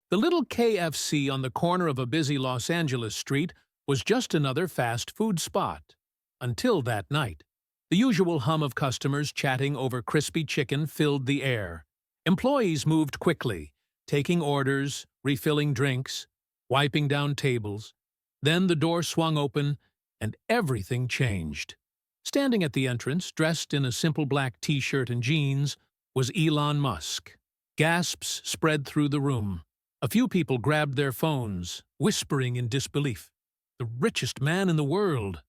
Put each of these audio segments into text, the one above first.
The little KFC on the corner of a busy Los Angeles street was just another fast food spot. Until that night. The usual hum of customers chatting over crispy chicken filled the air. Employees moved quickly, taking orders, refilling drinks, wiping down tables. Then the door swung open, and everything changed. Standing at the entrance, dressed in a simple black t-shirt and jeans, was Elon Musk. Gasps spread through the room. A few people grabbed their phones, whispering in disbelief. The richest man in the world.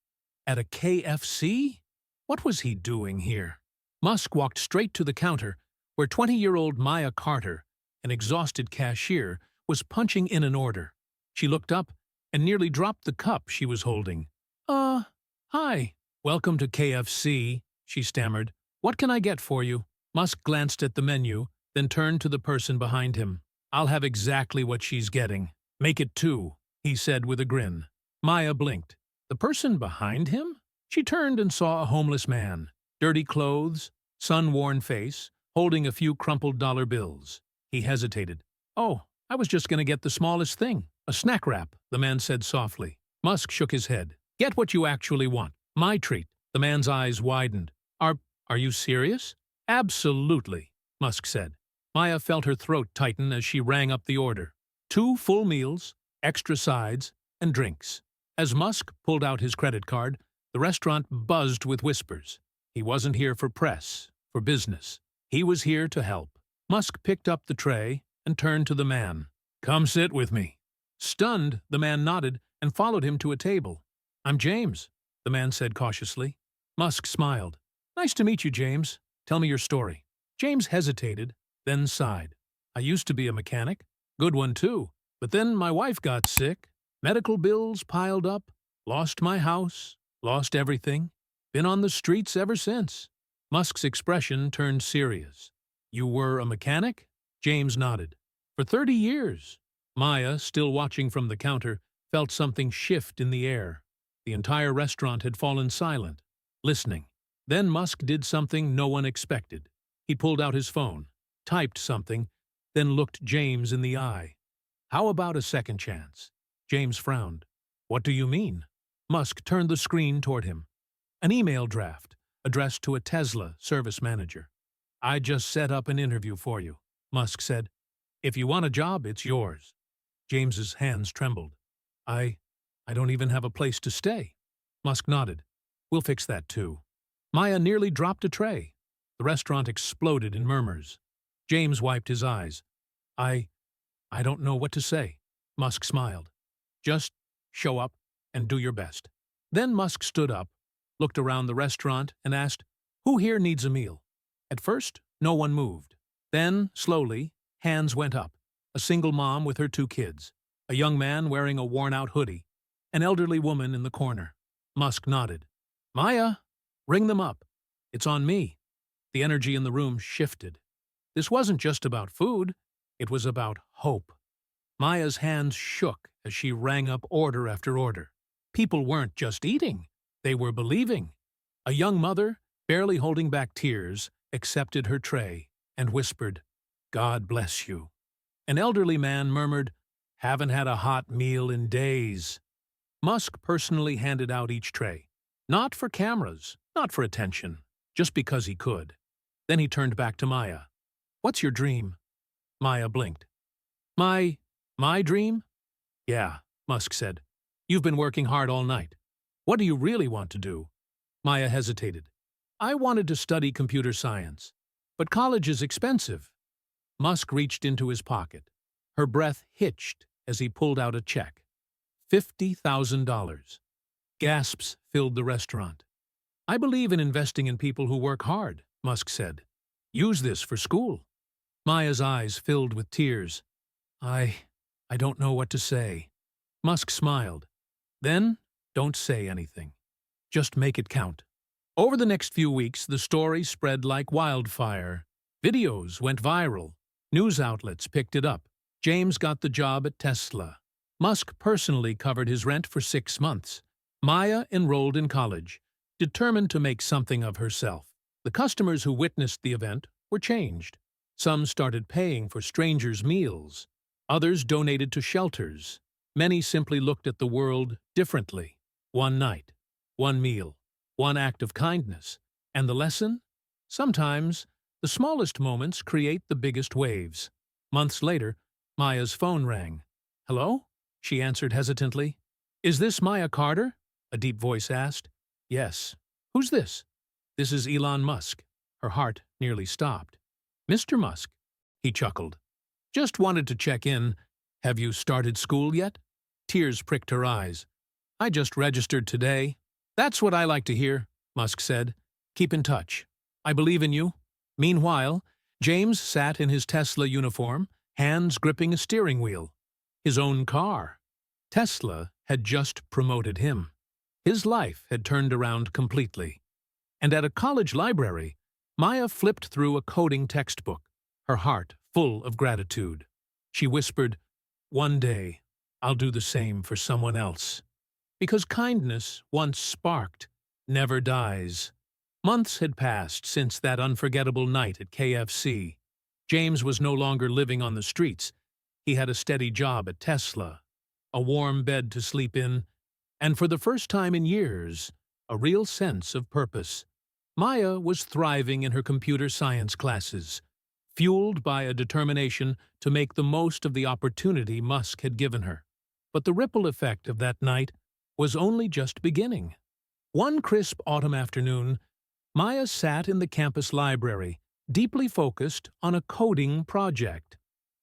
At a KFC? What was he doing here? Musk walked straight to the counter, where 20-year-old Maya Carter, an exhausted cashier, was punching in an order. She looked up and nearly dropped the cup she was holding. Hi. Welcome to KFC, she stammered. What can I get for you? Musk glanced at the menu, then turned to the person behind him. I'll have exactly what she's getting. Make it 2, he said with a grin. Maya blinked. The person behind him? She turned and saw a homeless man, dirty clothes, sun-worn face, holding a few crumpled dollar bills. He hesitated. Oh, I was just going to get the smallest thing. A snack wrap, the man said softly. Musk shook his head. Get what you actually want. My treat. The man's eyes widened. Are you serious? Absolutely, Musk said. Maya felt her throat tighten as she rang up the order. 2 full meals, extra sides, and drinks. As Musk pulled out his credit card, the restaurant buzzed with whispers. He wasn't here for press, for business. He was here to help. Musk picked up the tray and turned to the man. Come sit with me. Stunned, the man nodded and followed him to a table. I'm James, the man said cautiously. Musk smiled. Nice to meet you, James. Tell me your story. James hesitated, then sighed. I used to be a mechanic. Good one, too. But then my wife got sick. Medical bills piled up. Lost my house. Lost everything. Been on the streets ever since. Musk's expression turned serious. You were a mechanic? James nodded. For 30 years. Maya, still watching from the counter, felt something shift in the air. The entire restaurant had fallen silent, listening. Then Musk did something no one expected. He pulled out his phone, typed something, then looked James in the eye. How about a second chance? James frowned. What do you mean? Musk turned the screen toward him. An email draft, addressed to a Tesla service manager. I just set up an interview for you, Musk said. If you want a job, it's yours. James's hands trembled. I don't even have a place to stay. Musk nodded. We'll fix that too. Maya nearly dropped a tray. The restaurant exploded in murmurs. James wiped his eyes. I don't know what to say. Musk smiled. Just show up and do your best. Then Musk stood up, looked around the restaurant, and asked, Who here needs a meal? At first, no one moved. Then, slowly, hands went up. A single mom with her 2 kids, a young man wearing a worn-out hoodie, an elderly woman in the corner. Musk nodded. Maya, ring them up. It's on me. The energy in the room shifted. This wasn't just about food. It was about hope. Maya's hands shook as she rang up order after order. People weren't just eating. They were believing. A young mother, barely holding back tears, accepted her tray and whispered, God bless you. An elderly man murmured, Haven't had a hot meal in days. Musk personally handed out each tray. Not for cameras, not for attention, just because he could. Then he turned back to Maya. What's your dream? Maya blinked. My dream? Yeah, Musk said. You've been working hard all night. What do you really want to do? Maya hesitated. I wanted to study computer science, but college is expensive. Musk reached into his pocket. Her breath hitched as he pulled out a check. $50,000. Gasps filled the restaurant. I believe in investing in people who work hard, Musk said. Use this for school. Maya's eyes filled with tears. I don't know what to say. Musk smiled. Then, don't say anything. Just make it count. Over the next few weeks, the story spread like wildfire. Videos went viral. News outlets picked it up. James got the job at Tesla. Musk personally covered his rent for 6 months. Maya enrolled in college, determined to make something of herself. The customers who witnessed the event were changed. Some started paying for strangers' meals. Others donated to shelters. Many simply looked at the world differently. One night, one meal, one act of kindness. And the lesson? Sometimes, the smallest moments create the biggest waves. Months later, Maya's phone rang. "Hello?" she answered hesitantly. "Is this Maya Carter?" a deep voice asked. "Yes." "Who's this?" "This is Elon Musk." Her heart nearly stopped. "Mr. Musk," he chuckled. "Just wanted to check in. Have you started school yet?" Tears pricked her eyes. "I just registered today." "That's what I like to hear," Musk said. "Keep in touch. I believe in you." Meanwhile, James sat in his Tesla uniform, hands gripping a steering wheel. His own car. Tesla had just promoted him. His life had turned around completely. And at a college library, Maya flipped through a coding textbook, her heart full of gratitude. She whispered, "One day, I'll do the same for someone else." Because kindness, once sparked, never dies. Months had passed since that unforgettable night at KFC. James was no longer living on the streets. He had a steady job at Tesla, a warm bed to sleep in, and for the first time in years, a real sense of purpose. Maya was thriving in her computer science classes, fueled by a determination to make the most of the opportunity Musk had given her. But the ripple effect of that night was only just beginning. One crisp autumn afternoon, Maya sat in the campus library, deeply focused on a coding project.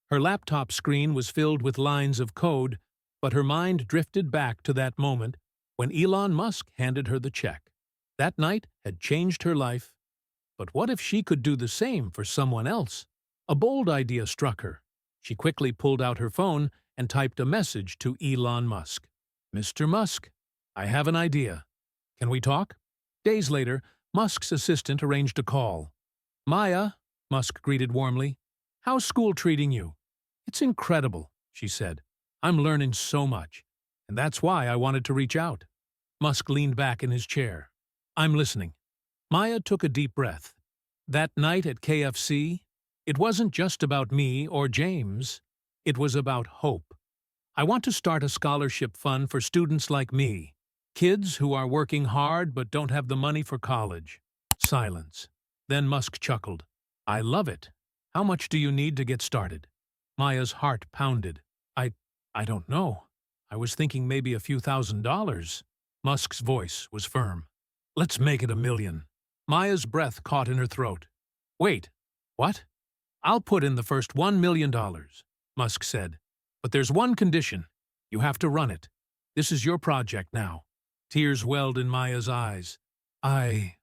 Her laptop screen was filled with lines of code, but her mind drifted back to that moment when Elon Musk handed her the check. That night had changed her life. But what if she could do the same for someone else? A bold idea struck her. She quickly pulled out her phone and typed a message to Elon Musk. "Mr. Musk, I have an idea. Can we talk?" Days later, Musk's assistant arranged a call. "Maya," Musk greeted warmly, "how's school treating you?" "It's incredible," she said. "I'm learning so much, and that's why I wanted to reach out." Musk leaned back in his chair. "I'm listening." Maya took a deep breath. That night at KFC, it wasn't just about me or James. It was about hope. "I want to start a scholarship fund for students like me, kids who are working hard but don't have the money for college." Silence. Then Musk chuckled. "I love it. How much do you need to get started?" Maya's heart pounded. I don't know. I was thinking maybe a few $1,000s. Musk's voice was firm. "Let's make it $1 million. Maya's breath caught in her throat. "Wait, what?" "I'll put in the first $1 million, Musk said. "But there's one condition. You have to run it. This is your project now." Tears welled in Maya's eyes. I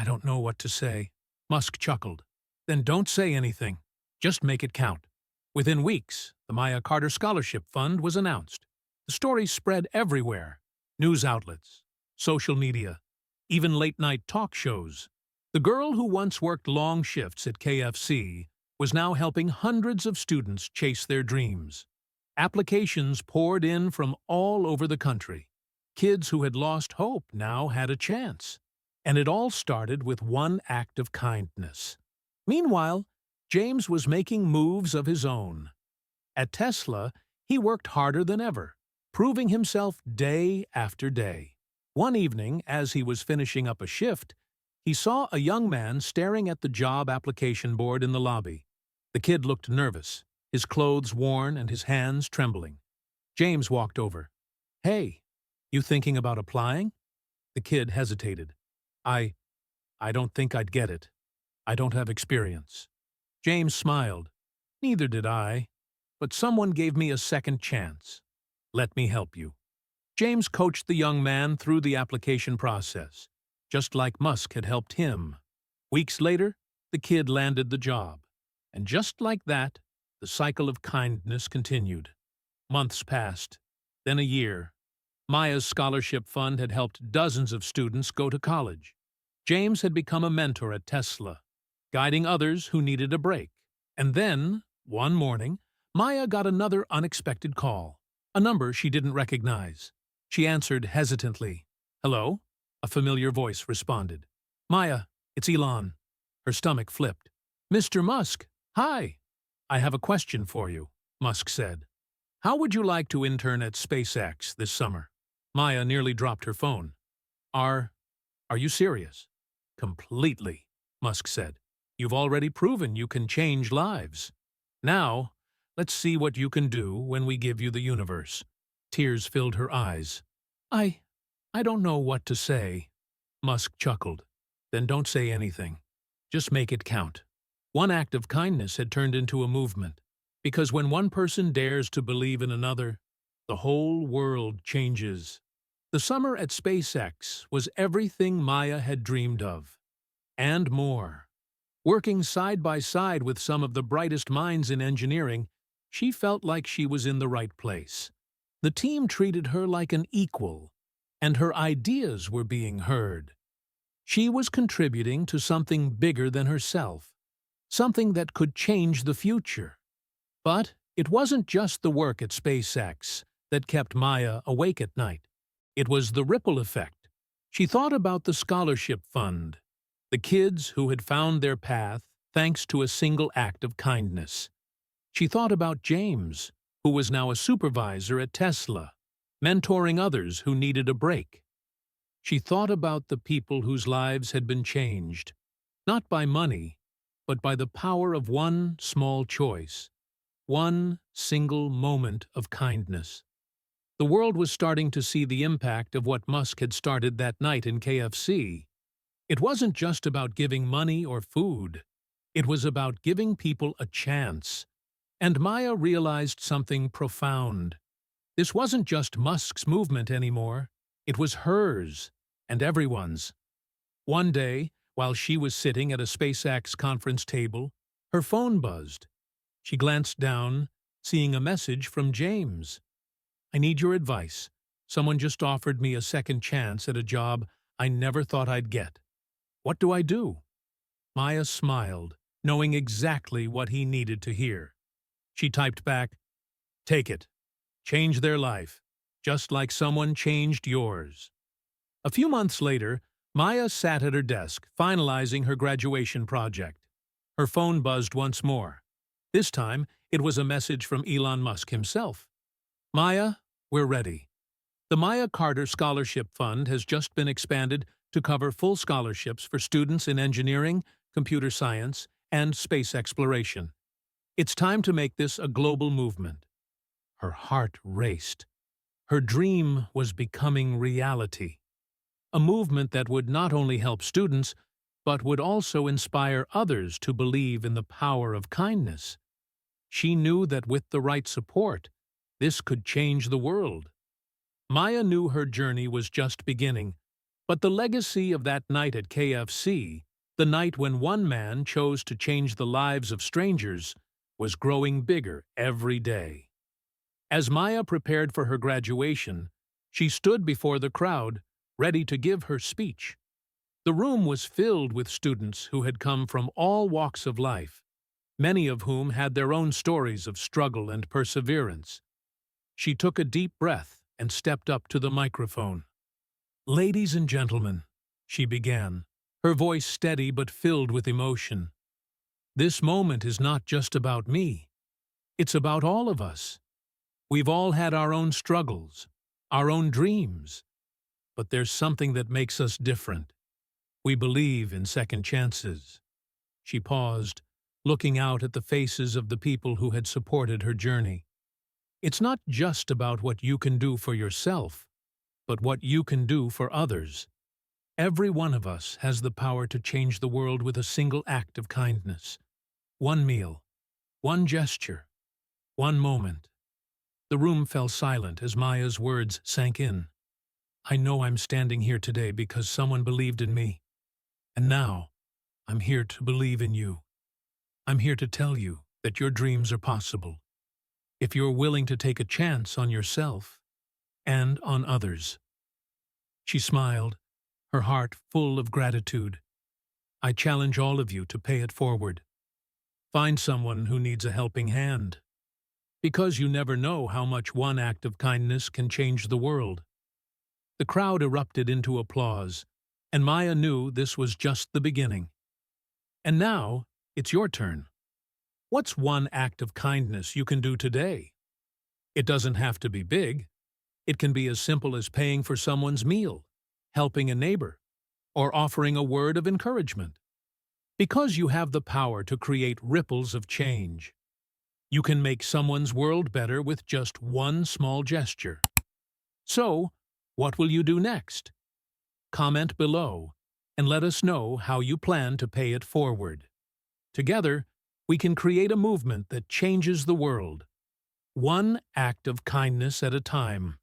don't know what to say." Musk chuckled. "Then don't say anything. Just make it count." Within weeks, the Maya Carter Scholarship Fund was announced. The story spread everywhere. News outlets, social media, even late-night talk shows. The girl who once worked long shifts at KFC was now helping hundreds of students chase their dreams. Applications poured in from all over the country. Kids who had lost hope now had a chance. And it all started with one act of kindness. Meanwhile, James was making moves of his own. At Tesla, he worked harder than ever, proving himself day after day. One evening, as he was finishing up a shift, he saw a young man staring at the job application board in the lobby. The kid looked nervous, his clothes worn and his hands trembling. James walked over. "Hey, you thinking about applying?" The kid hesitated. I don't think I'd get it. I don't have experience." James smiled. "Neither did I. But someone gave me a second chance. Let me help you." James coached the young man through the application process, just like Musk had helped him. Weeks later, the kid landed the job. And just like that, the cycle of kindness continued. Months passed, then a year. Maya's scholarship fund had helped dozens of students go to college. James had become a mentor at Tesla, guiding others who needed a break. And then, one morning, Maya got another unexpected call, a number she didn't recognize. She answered hesitantly. "Hello?" A familiar voice responded. "Maya, it's Elon." Her stomach flipped. "Mr. Musk, hi." "I have a question for you," Musk said. How would you like to intern at SpaceX this summer? Maya nearly dropped her phone. Are, are you serious? Completely, Musk said. You've already proven you can change lives. Now, let's see what you can do when we give you the universe. Tears filled her eyes. I, I don't know what to say. Musk chuckled. Then don't say anything. Just make it count. One act of kindness had turned into a movement, because when one person dares to believe in another, the whole world changes. The summer at SpaceX was everything Maya had dreamed of, and more. Working side by side with some of the brightest minds in engineering, she felt like she was in the right place. The team treated her like an equal, and her ideas were being heard. She was contributing to something bigger than herself, something that could change the future. But it wasn't just the work at SpaceX that kept Maya awake at night. It was the ripple effect. She thought about the scholarship fund, the kids who had found their path thanks to a single act of kindness. She thought about James, who was now a supervisor at Tesla, mentoring others who needed a break. She thought about the people whose lives had been changed, not by money, but by the power of one small choice, one single moment of kindness. The world was starting to see the impact of what Musk had started that night in KFC. It wasn't just about giving money or food. It was about giving people a chance. And Maya realized something profound. This wasn't just Musk's movement anymore. It was hers and everyone's. One day, while she was sitting at a SpaceX conference table, her phone buzzed. She glanced down, seeing a message from James. I need your advice. Someone just offered me a second chance at a job I never thought I'd get. What do I do? Maya smiled, knowing exactly what he needed to hear. She typed back, take it. Change their life, just like someone changed yours. A few months later, Maya sat at her desk, finalizing her graduation project. Her phone buzzed once more. This time, it was a message from Elon Musk himself. Maya, we're ready. The Maya Carter Scholarship Fund has just been expanded to cover full scholarships for students in engineering, computer science, and space exploration. It's time to make this a global movement. Her heart raced. Her dream was becoming reality. A movement that would not only help students, but would also inspire others to believe in the power of kindness. She knew that with the right support, this could change the world. Maya knew her journey was just beginning, but the legacy of that night at KFC, the night when one man chose to change the lives of strangers, was growing bigger every day. As Maya prepared for her graduation, she stood before the crowd, ready to give her speech. The room was filled with students who had come from all walks of life, many of whom had their own stories of struggle and perseverance. She took a deep breath and stepped up to the microphone. Ladies and gentlemen, she began, her voice steady but filled with emotion. This moment is not just about me. It's about all of us. We've all had our own struggles, our own dreams. But there's something that makes us different. We believe in second chances. She paused, looking out at the faces of the people who had supported her journey. It's not just about what you can do for yourself, but what you can do for others. Every one of us has the power to change the world with a single act of kindness. One meal, one gesture, one moment. The room fell silent as Maya's words sank in. I know I'm standing here today because someone believed in me. And now, I'm here to believe in you. I'm here to tell you that your dreams are possible, if you're willing to take a chance on yourself and on others. She smiled, her heart full of gratitude. I challenge all of you to pay it forward. Find someone who needs a helping hand. Because you never know how much one act of kindness can change the world. The crowd erupted into applause, and Maya knew this was just the beginning. And now, it's your turn. What's one act of kindness you can do today? It doesn't have to be big. It can be as simple as paying for someone's meal, helping a neighbor, or offering a word of encouragement. Because you have the power to create ripples of change, you can make someone's world better with just one small gesture. So, what will you do next? Comment below and let us know how you plan to pay it forward. Together, we can create a movement that changes the world, one act of kindness at a time.